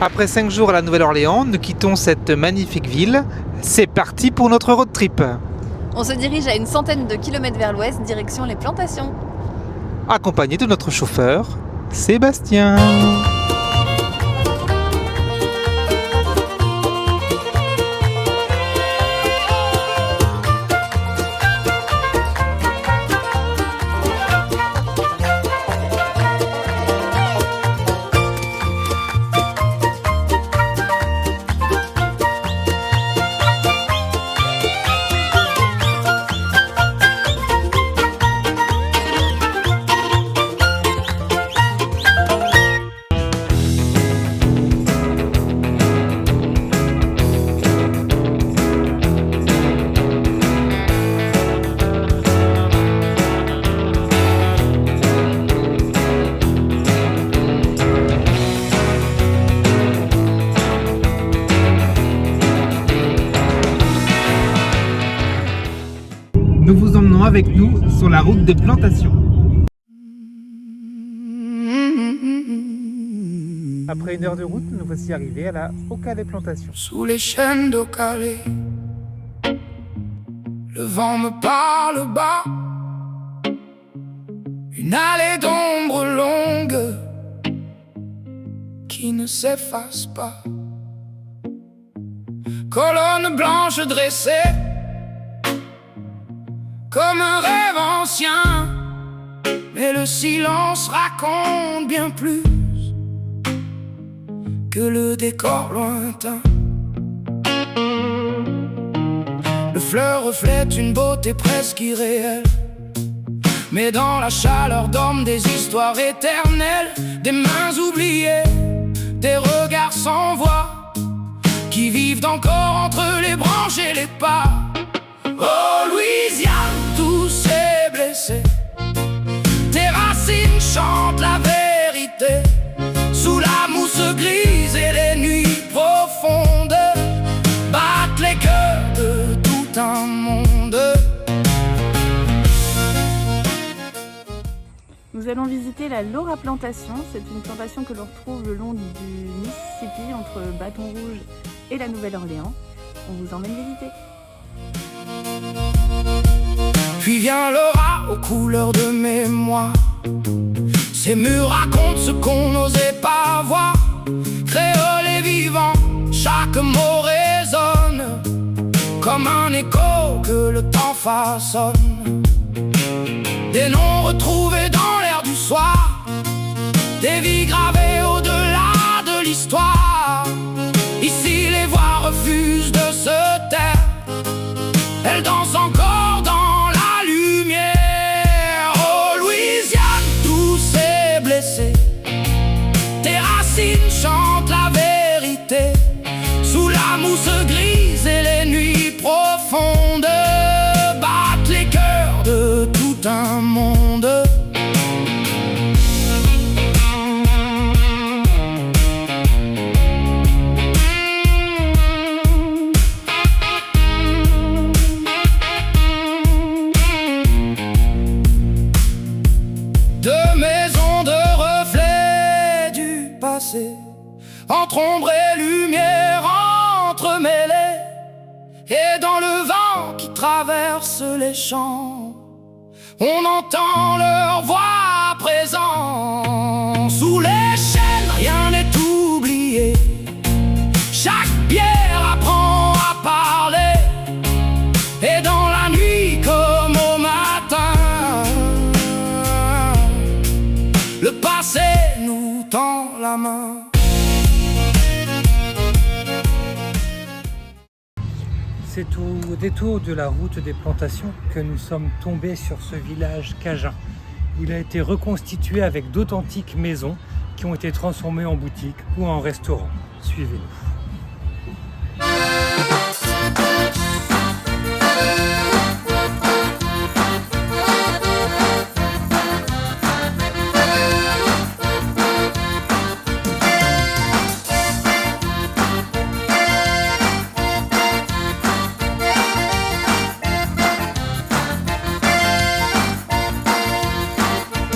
Après 5 jours à la Nouvelle-Orléans, nous quittons cette magnifique ville. C'est parti pour notre road trip. On se dirige à une centaine de kilomètres vers l'ouest, direction les plantations. Accompagné de notre chauffeur, Sébastien. Nous vous emmenons avec nous sur la route des plantations. Après 1 heure de route, nous voici arrivés à la Ocalé Plantation. Sous les chaînes d'Ocalé, le vent me parle bas. Une allée d'ombre longue qui ne s'efface pas. Colonne blanche dressée comme un rêve ancien, mais le silence raconte bien plus que le décor lointain. Le fleuve reflète une beauté presque irréelle, mais dans la chaleur dorment des histoires éternelles, des mains oubliées, des regards sans voix, qui vivent encore entre les branches et les pas. Oh Louisiane, tous ces blessés, tes racines chantent la vérité. Sous la mousse grise et les nuits profondes, battent les cœurs de tout un monde. Nous allons visiter la Laura Plantation. C'est une plantation que l'on retrouve le long du Mississippi, entre Bâton Rouge et la Nouvelle-Orléans. On vous emmène visiter. Puis vient Laura aux couleurs de mémoire. Ces murs racontent ce qu'on n'osait pas voir. Créole et vivant, chaque mot résonne comme un écho que le temps façonne. Des noms retrouvés dans l'air du soir, des vies gravées au-delà de l'histoire. Ici les voix refusent de se taire, elles dansent encore dans la lumière. Oh Louisiane, tous ces blessés, tes racines chantent la vérité. Sous la mousse grise et les nuits profondes, battent les cœurs de tout un monde. Entre ombre et lumière entremêlées, et dans le vent qui traverse les champs, on entend leur voix à présent. Sous les chaînes, rien n'est oublié, chaque pierre apprend à parler, et dans la nuit comme au matin, le passé nous tend la main. C'est au détour de la route des plantations que nous sommes tombés sur ce village cajun. Il a été reconstitué avec d'authentiques maisons qui ont été transformées en boutique ou en restaurant. Suivez-nous.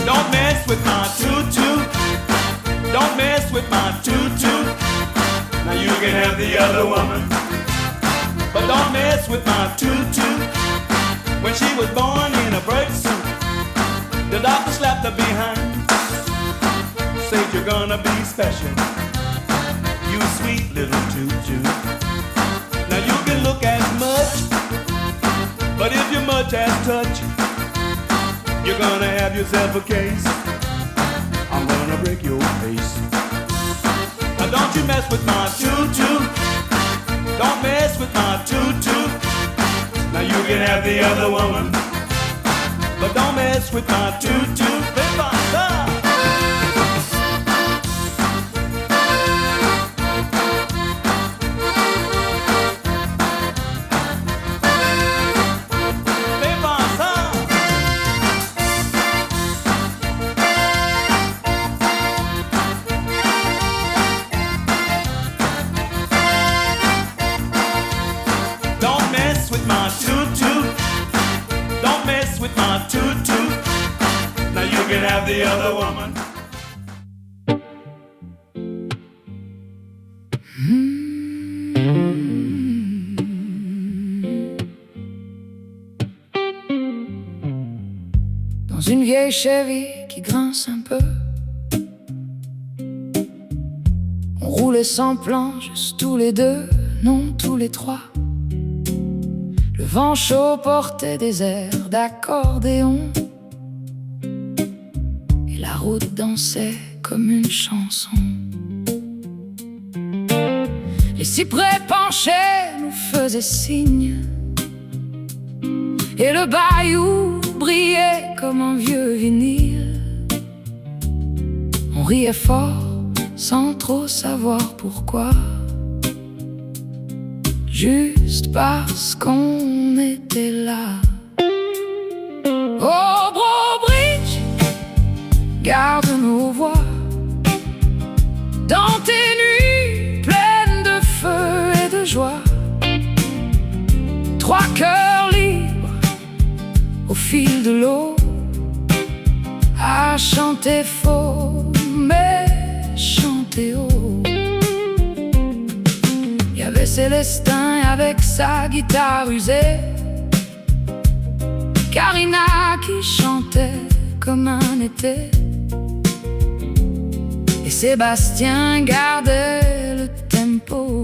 Don't mess with my tutu. Don't mess with my tutu. Now you can have the other woman, but don't mess with my tutu. When she was born in a bird suit, the doctor slapped her behind, said you're gonna be special, you sweet little tutu. Now you can look as much, but if you're much as touch, you're gonna have yourself a case. I'm gonna break your face. Now don't you mess with my tutu. Don't mess with my tutu. Now you can have the other woman, but don't mess with my tutu. Don't mess with my tutu. Don't mess with my tutu. Now you can have the other woman. Dans une vieille Chevy qui grince un peu, on roulait sans plan, juste tous les deux, non tous les trois. Le vent chaud portait des airs d'accordéon, et la route dansait comme une chanson. Les cyprès penchés nous faisaient signe, et le bayou brillait comme un vieux vinyle. On riait fort sans trop savoir pourquoi, juste parce qu'on était là. Oh Brobridge, garde nos voix dans tes nuits pleines de feu et de joie. Trois cœurs libres au fil de l'eau, à chanter faux mais chanter haut. Y'avait Célestin avec sa guitare usée, Karina qui chantait comme un été, et Sébastien gardait le tempo,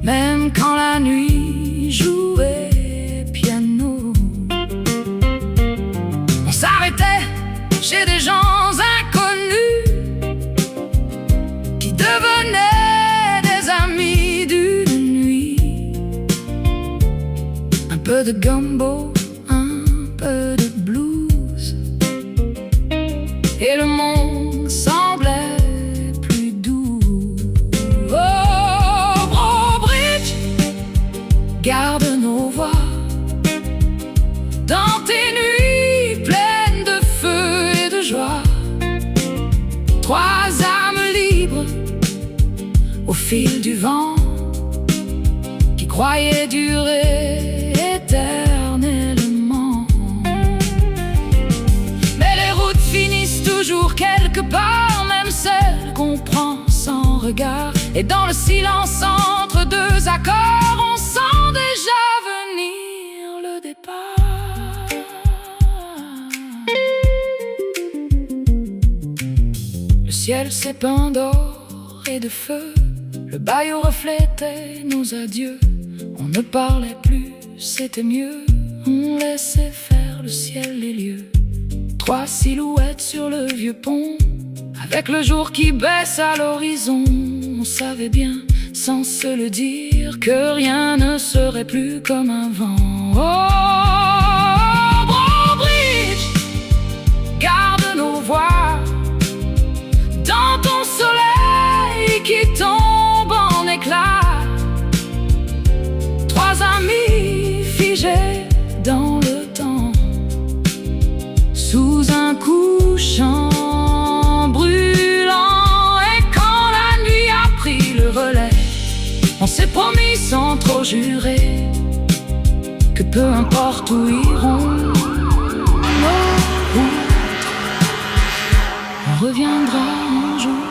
même quand la nuit jouait piano. On s'arrêtait chez des gens inconnus qui devenaient des amis d'une nuit. Un peu de gumbo, un peu de blues, et le monde semblait plus doux. Oh Brobridge, garde nos voix dans tes nuits pleines de feu et de joie. Trois âmes libres au fil du vent, qui croyaient durer éternellement. Mais les routes finissent toujours quelque part, même celles qu'on prend sans regard. Et dans le silence entre deux accords, on sent déjà venir le départ. Le ciel s'est peint d'or et de feu, le bayou reflétait nos adieux. On ne parlait plus, c'était mieux, on laissait faire le ciel les lieux. Trois silhouettes sur le vieux pont, avec le jour qui baisse à l'horizon. On savait bien, sans se le dire, que rien ne serait plus comme avant. Oh Brobridge, garde nos voix dans ton soleil qui tombe en éclats. Trois amis figés dans le temps, sous un couchant brûlant. Et quand la nuit a pris le relais, on s'est promis sans trop jurer que peu importe où iront nos routes, on reviendra un jour,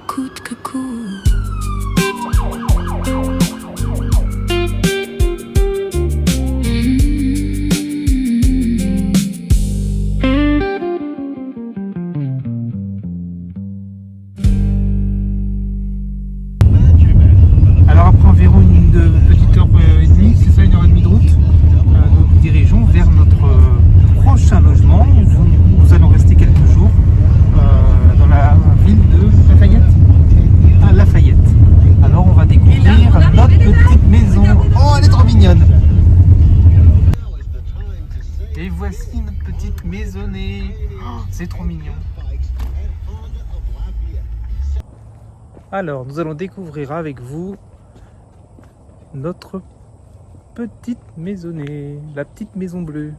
coûte que coûte. C'est trop mignon. Alors, nous allons découvrir avec vous notre petite maisonnée, la petite maison bleue.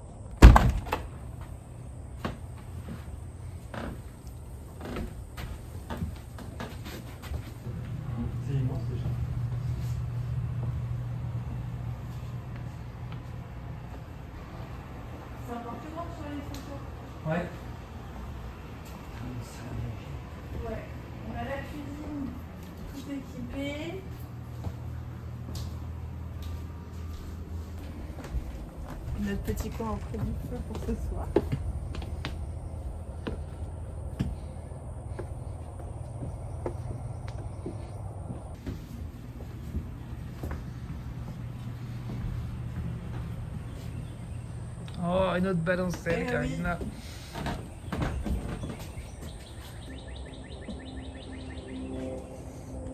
C'est immense déjà. C'est encore plus grand sur les photos. Ouais. Ouais. On a la cuisine tout équipée. Notre petit coin auprès du feu pour ce soir. Oh, une autre balancelle, Eh Karina.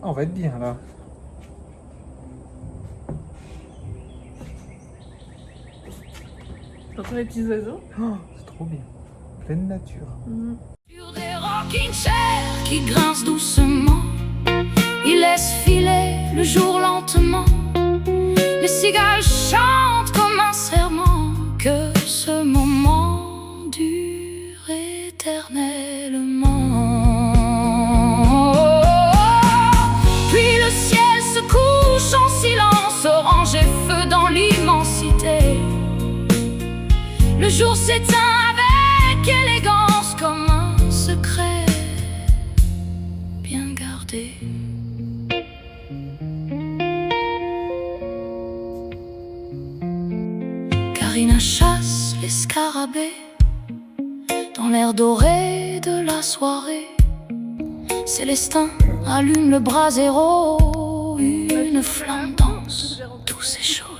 On va être bien là. T'entends les petits oiseaux? Oh, c'est trop bien. Pleine nature. Sur des rocking chairs qui grincent doucement, ils laissent filer le jour lentement. Les cigales chantent comme un serment, que ce moment dure éternellement. Puis le ciel se couche en silence, orange et feu dans l'immensité. Le jour s'éteint avec élégance comme un secret bien gardé. Karina chasse les scarabées dans l'air doré de la soirée. Célestin allume le brasero, une flamme dense, douce et chaude.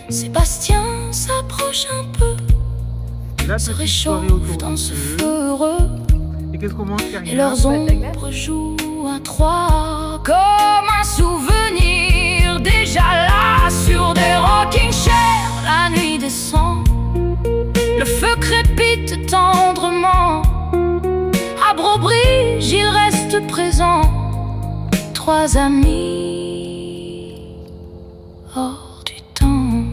Sébastien s'approche un peu, La se petite soirée autour réchauffe dans du ce feu. feu heureux. Et qu'est-ce qu'on mange, Karina? Et leurs ombres jouent à trois comme un souvenir déjà là sur des rocking chairs. La nuit descend, le feu crépite tendrement. À Brobridge, il reste présent, trois amis hors du temps.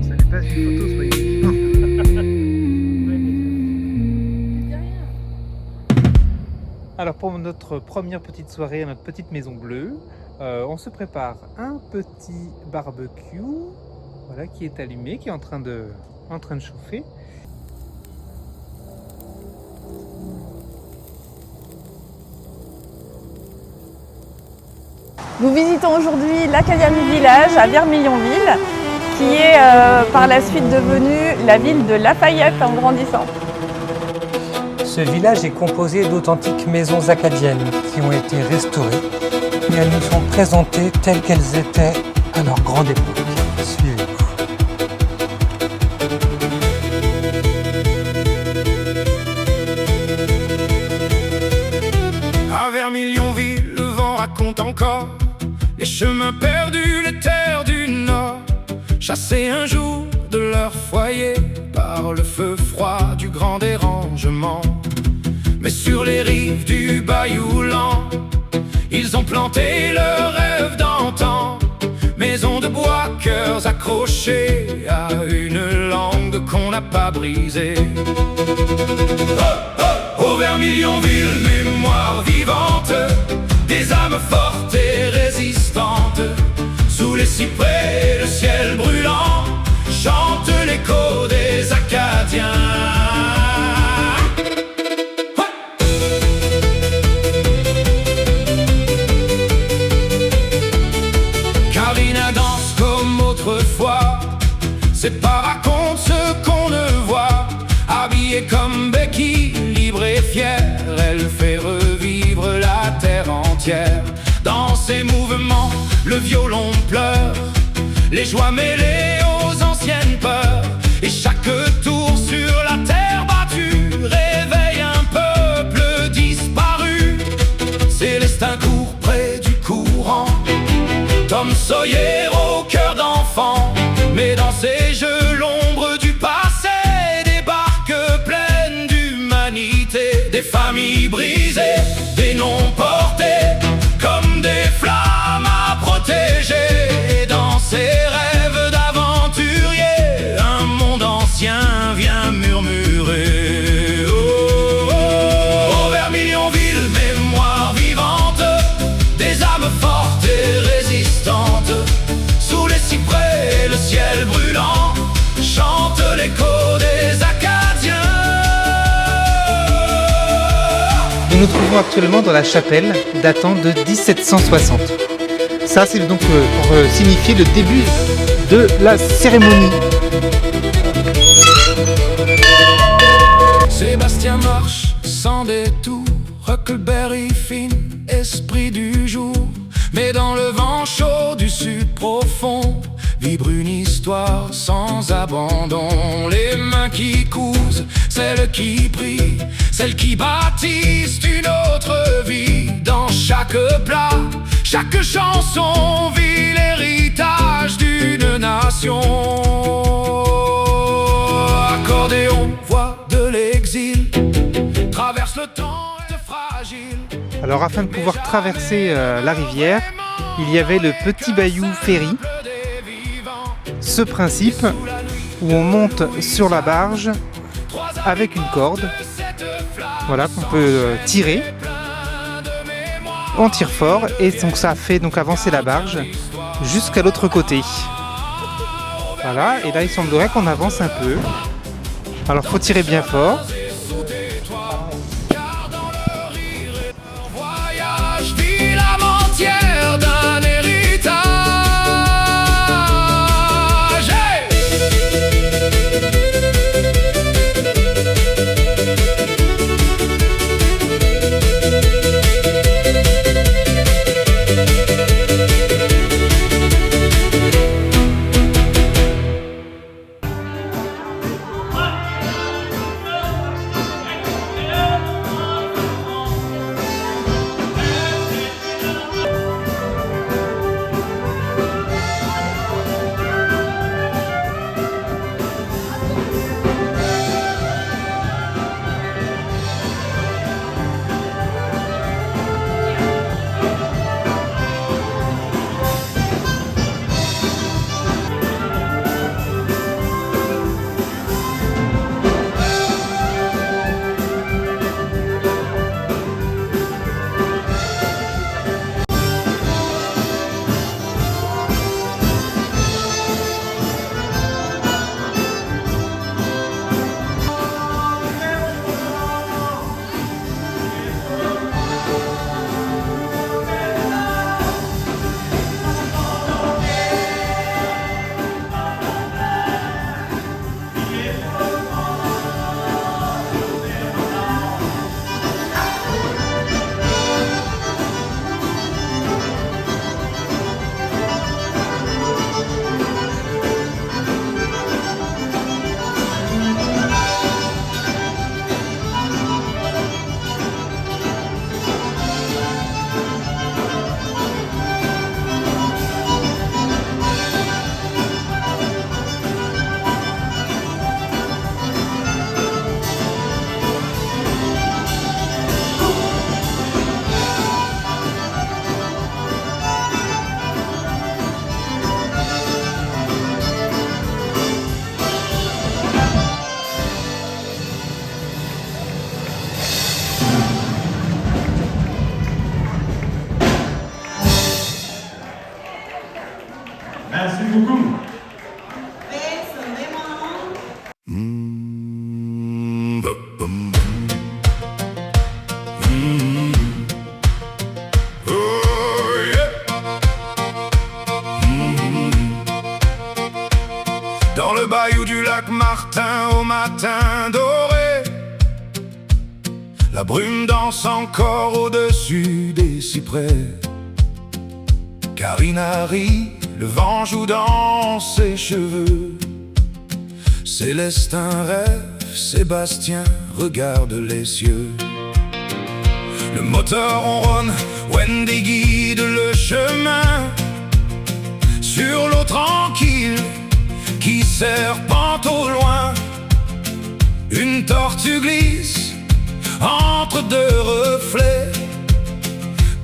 Ça n'est pas une photo, soyez. Alors pour notre première petite soirée à notre petite maison bleue, on se prépare un petit barbecue, voilà, qui est allumé, qui est en train de chauffer. Nous visitons aujourd'hui l'Académie Village à Vermillonville, qui est par la suite devenue la ville de Lafayette en grandissant. Ce village est composé d'authentiques maisons acadiennes qui ont été restaurées et elles nous sont présentées telles qu'elles étaient à leur grande époque. Suivez-nous. À Vermillonville, le vent raconte encore les chemins perdus, les terres du Nord, chassés un jour de leur foyer par le feu froid du grand dérangement. Mais sur les rives du bayou lent, ils ont planté leurs rêves d'antan. Maisons de bois, cœurs accrochés à une langue qu'on n'a pas brisée. Au Vermillonville, mémoire vivante, des âmes fortes et résistantes. Sous les cyprès et le ciel brûlant, chante l'écho des Acadiens. Karina danse comme autrefois, ses pas racontent ce qu'on ne voit. Habillée comme Becky, libre et fière, elle fait revivre la terre entière. Dans ses mouvements, le violon pleure, les joies mêlées aux anciennes peurs. Et chaque tour sur la terre battue réveille un peuple disparu. Célestin court près du cou comme Sawyer au cœur d'enfant. Mais dans ces jeux, l'ombre du passé débarque pleine d'humanité. Des familles brisées, des noms portés comme des flammes à protéger. Et dans ces rêves d'aventuriers, un monde ancien vient murmurer. Oh, oh, oh, vers Millionville, mémoire vivante, des âmes fortes et résistantes. Sous les cyprès, le ciel brûlant chante l'écho des Acadiens. Nous nous trouvons actuellement dans la chapelle datant de 1760. Ça, c'est donc pour signifier le début de la cérémonie. Sébastien marche sans détour, Huckleberry fine, esprit du jour. Mais dans le vent chaud du sud profond vibre une histoire sans abandon. Les mains qui cousent, celles qui prient, celles qui bâtissent une autre vie. Dans chaque plat, chaque chanson vit l'héritage d'une nation. Accordéon, voix de l'exil, traverse le temps fragile. Alors afin de pouvoir traverser la rivière, il y avait le petit bayou ferry. Ce principe où on monte sur la barge avec une corde, voilà, qu'on peut tirer. On tire fort et donc ça fait donc avancer la barge jusqu'à l'autre côté. Voilà, et là il semblerait qu'on avance un peu. Alors faut tirer bien fort. D'un héritage. Merci beaucoup. Dans le bayou du lac Martin au matin doré, la brume danse encore au-dessus des cyprès. Karina rit, le vent joue dans ses cheveux. Célestin rêve, Sébastien regarde les cieux. Le moteur ronronne, Wendy guide le chemin. sur l'eau tranquille qui serpente au loin. Une tortue glisse entre deux reflets,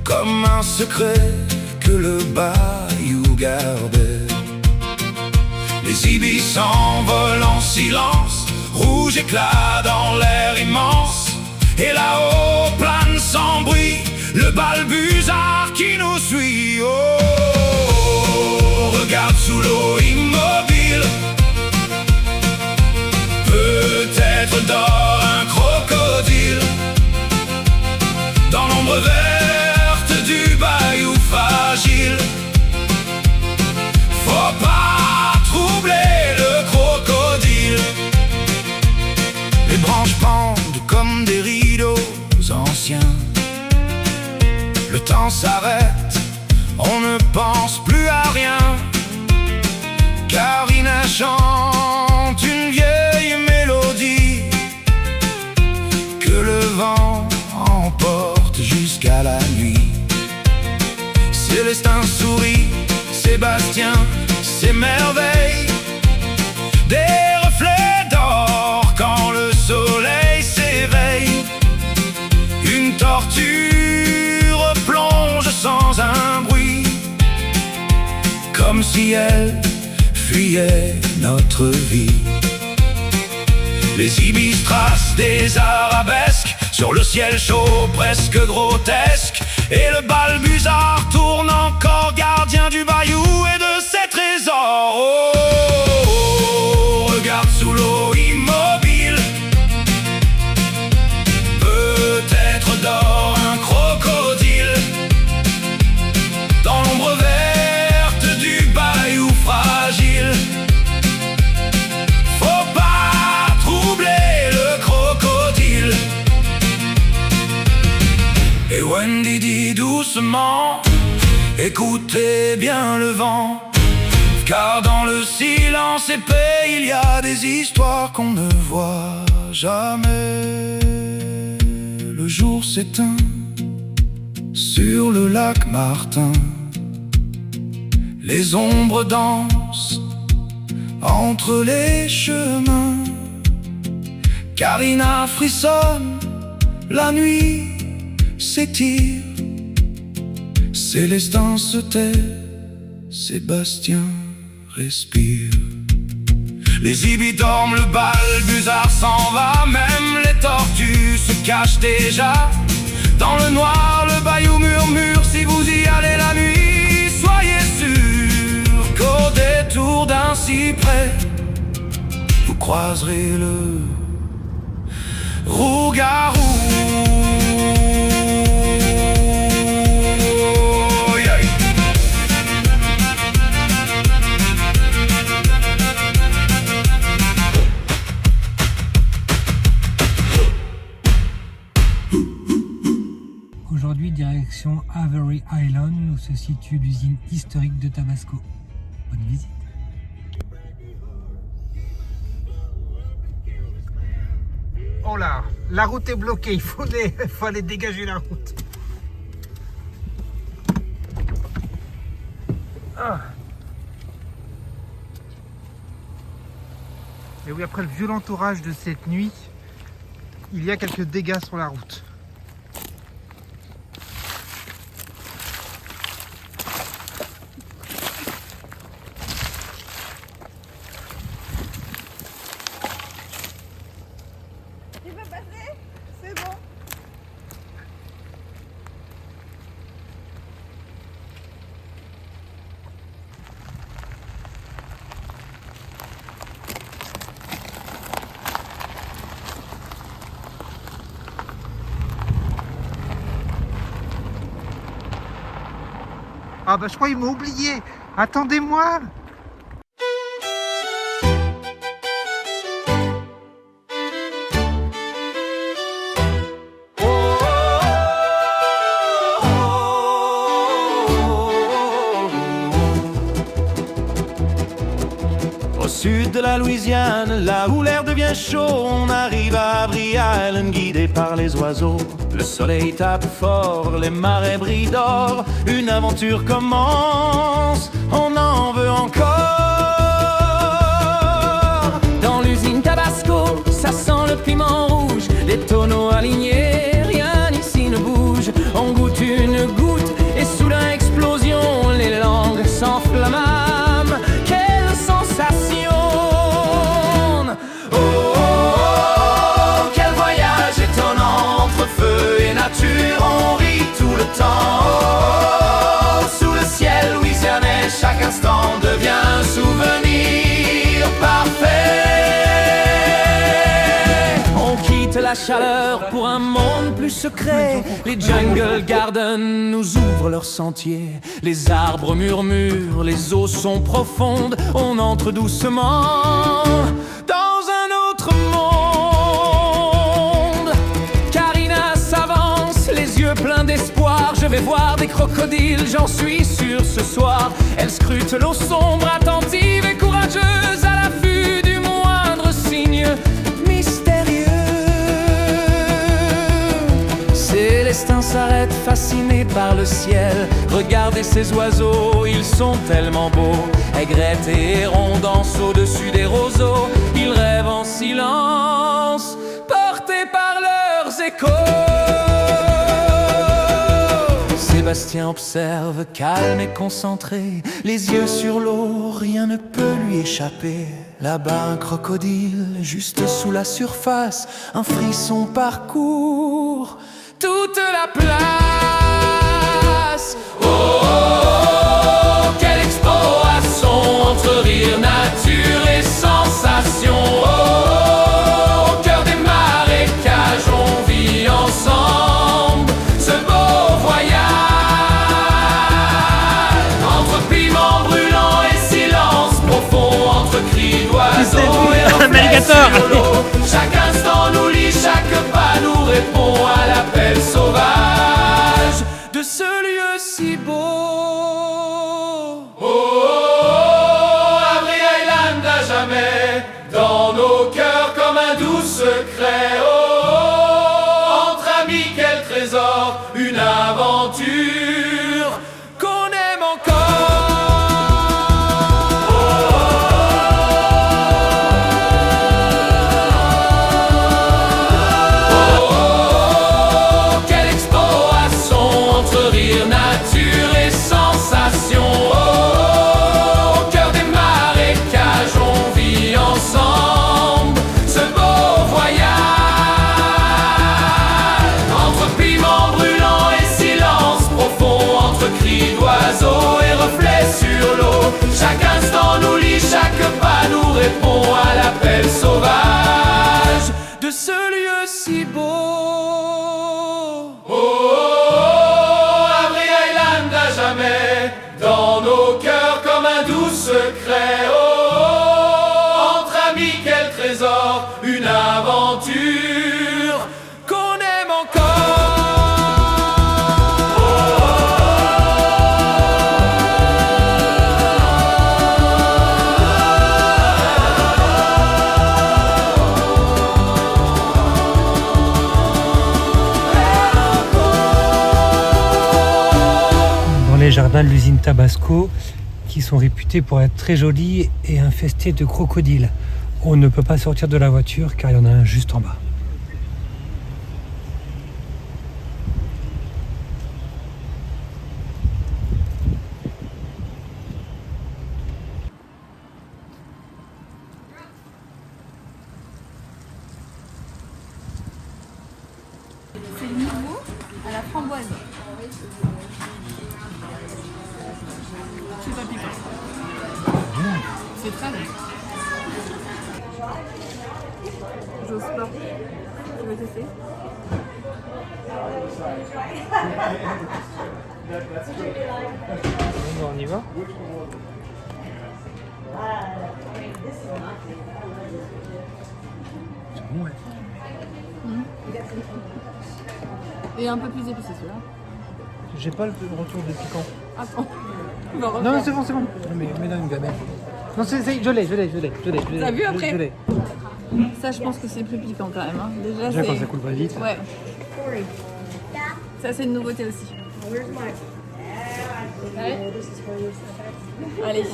comme un secret que le bayou gardait. Les ibis s'envolent en silence, rouge éclat dans l'air immense. Et là-haut plane sans bruit le balbuzard qui nous suit. Oh, regarde sous l'eau immobile, peut-être dort un crocodile dans l'ombre verte du bayou fragile. Faut pas troubler le crocodile. Les branches pendent comme des rideaux anciens. Le temps s'arrête, on ne pense plus à rien. Karina chante une vieille mélodie que le vent emporte jusqu'à la nuit. Célestin sourit, Sébastien s'émerveille des reflets d'or quand le soleil s'éveille. Une tortue replonge sans un bruit, comme si elle fuyait notre vie. Les ibis tracent des arabesques sur le ciel chaud presque grotesque, et le balbuzard tourne encore gardien du bayou et de ses trésors. Oh, oh, oh, regarde sous l'eau immobile, peut-être dort un crocodile dans l'ombre verte du bayou fragile. Faut pas troubler le crocodile. Et Wendy dit doucement, écoutez bien le vent, car dans le silence épais il y a des histoires qu'on ne voit jamais. Le jour s'éteint sur le lac Martin, les ombres dansent entre les chemins. Karina frissonne, la nuit s'étire, Célestin se tait, Sébastien respire. Les ibis dorment, le balbuzard s'en va, même les tortues se cachent déjà. Dans le noir, le bayou murmure, si vous y allez la nuit, soyez sûr qu'au détour d'un cyprès, vous croiserez le rougarou. Aujourd'hui, direction Avery Island, où se situe l'usine historique de Tabasco. Bonne visite. Oh là, la route est bloquée, il faut aller dégager la route. Ah. Et oui, après le violent orage de cette nuit, il y a quelques dégâts sur la route. Tu peux passer? C'est bon. Ah bah je crois qu'il m'a oublié. Attendez-moi. Au sud de la Louisiane, là où l'air devient chaud, on arrive à Avery Island, guidé par les oiseaux. Le soleil tape fort, les marées brillent d'or, une aventure commence, on en veut s'enflamme. Quelle sensation! Oh, oh, oh, quel voyage étonnant entre feu et nature, on rit tout le temps. Oh, oh, sous le ciel louisianais, chaque instant devient un souvenir parfait. On quitte la chaleur pour un monde plus secret. Les jungle gardens nous ouvrent leurs sentiers. Les arbres murmurent, les eaux sont profondes. On entre doucement dans un autre monde. Karina s'avance, les yeux pleins d'espoir. Je vais voir des crocodiles, j'en suis sûr ce soir. Elle scrute l'eau sombre, attentive et courageuse, à l'affût du moindre signe mystérieux. Célestin s'arrête, fasciné par le ciel. Regardez ces oiseaux, ils sont tellement beaux. Aigrettes et hérons dansent au-dessus des roseaux. Ils rêvent en silence, portés par leurs échos. Sébastien observe, calme et concentré, les yeux sur l'eau, rien ne peut lui échapper. Là-bas un crocodile, juste sous la surface, un frisson parcourt toute la place. Oh, oh, oh, quelle exploration entre rire, nature et sensation. Oh, oh, au cœur des marécages, on vit ensemble ce beau voyage. Entre piments brûlants et silence profond, entre cris d'oiseaux et reflets sur l'eau. Chaque instant nous lit, chaque pas nous répond à l'appel sauvage de ce lieu si beau. Oh, oh, oh, Avery Island à jamais dans nos cœurs comme un doux secret. Oh, oh, oh, entre amis quel trésor, une aventure qu'on aime encore. Nature et sensation. Oh, oh, oh, au cœur des marécages, on vit ensemble ce beau voyage. Entre piments brûlants et silence profond, entre cris d'oiseaux et reflets sur l'eau. Chaque instant nous lit, chaque pas nous répond à l'appel sauvage de ce lieu si beau. Dans nos cœurs comme un doux secret. Oh, oh, oh, entre amis quel trésor, une aventure qu'on aime encore. Oh, Dans les jardins de l'usine Tabasco, qui sont réputés pour être très jolis et infestés de crocodiles. On ne peut pas sortir de la voiture car il y en a un juste en bas. C'est le nouveau à la framboise. C'est pas piquant. C'est très bon. J'ose pas. Tu veux tester? On y va? C'est bon, ouais. Et un peu plus épicé celui-là. J'ai pas le retour de piquant. Attends. On va refaire. Non, c'est bon, c'est bon. Non, mais dans une gamelle. Non, je l'ai. T'as vu après? Je l'ai. Ça, je pense que c'est plus piquant quand même. Hein. Déjà, Déjà, c'est... quand ça coule pas vite. Ouais. Ça, c'est une nouveauté aussi. Allez.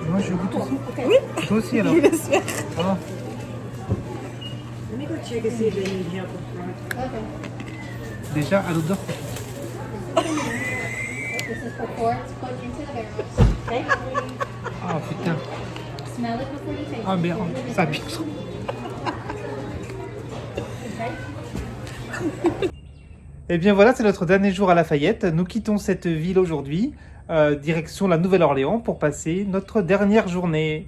Moi, je goûte aussi. Oui. Toi aussi, alors. Il laisse faire. Ah. Déjà, à l'odeur. before it's put into the barrels. Okay? Oh putain. Smell it before you taste Oh it. merde, ça pique. Et bien voilà, c'est notre dernier jour à Lafayette. Nous quittons cette ville aujourd'hui, direction la Nouvelle-Orléans pour passer notre dernière journée.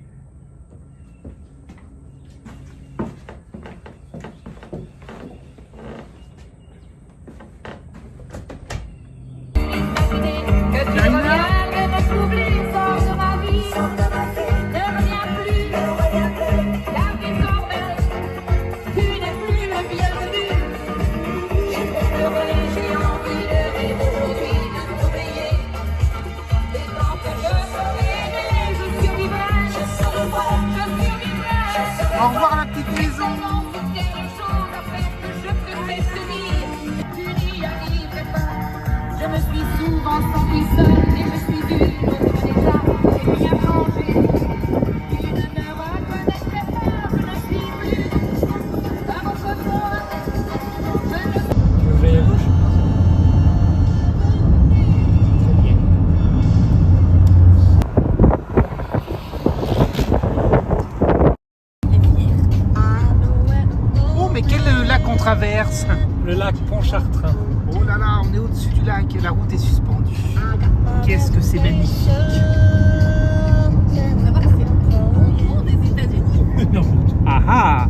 Au revoir la petite maison. Je me suis souvent sentie seule et je suis d'une autre déjà. J'ai rien changé. Tu ne me reconnaîtrais pas, je ne suis plus à votre voix. Ouvrez à gauche. Oh mais quel lac on traverse! Le lac Pontchartrain. Oh là là, on est au-dessus du lac et la route est suspendue. Qu'est-ce que c'est magnifique! On va voir, c'est le pont des États-Unis. Ah ah!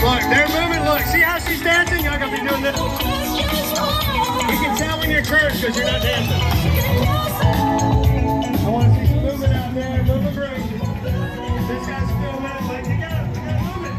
Look, they're moving. Look, see how she's dancing? Y'all gonna be doing this. You can tell when you're cursed because you're not dancing. I want to see you moving out there, moving great. This guy's still moving. Like, you gotta move it.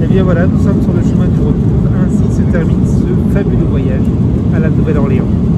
bien voilà, nous sommes sur le chemin du retour. Ainsi se termine ce fabuleux voyage à la Nouvelle-Orléans.